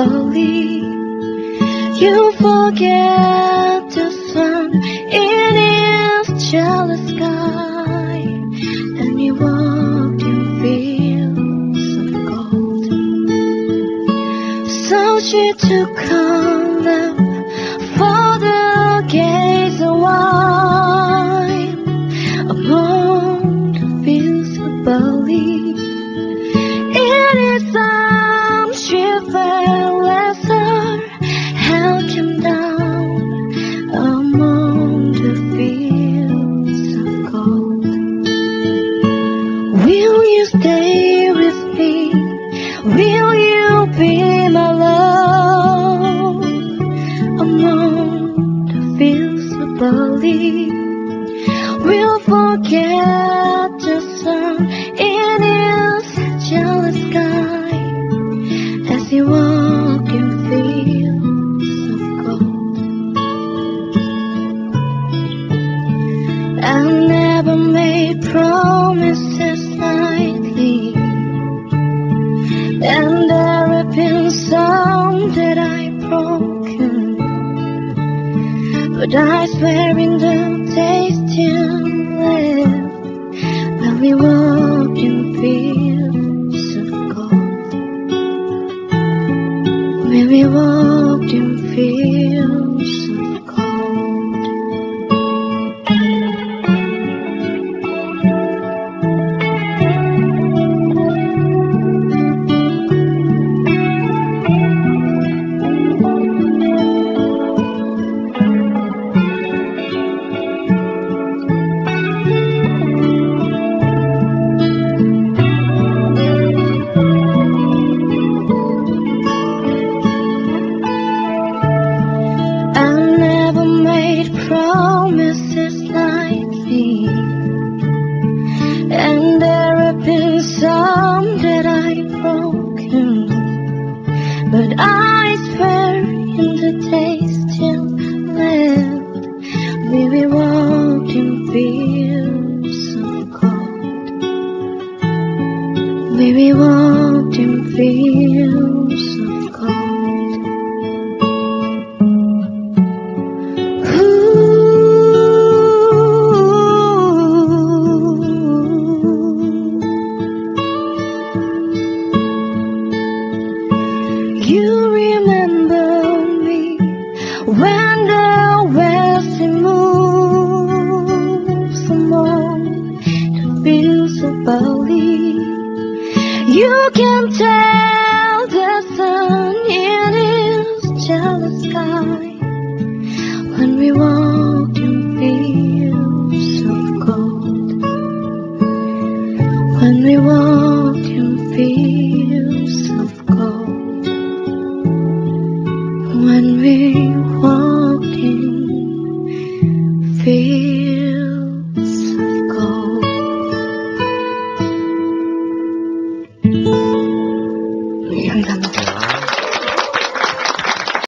believe. You forget the sun in his jealous sky, and you walk in fields of gold. So she took her love for the gaze of wine among the fields of barley. In his arms she fell as her hand came down among the fields of gold. Will you stay with me? Will you be my love among the fields of barley? We'll forget the sun in his jealous sky as he walked in fields of gold. I never made promises lightly, and there have been some that I've broken, but I swear in the days till left when we walk in fields of gold, when we walked in fields of gold. Promises lightly, and there have been some that I've broken, but I swear in the days till left we walked in fields of gold, we walked in fields of gold. You remember me when the western moves among the fields of barley. You can tell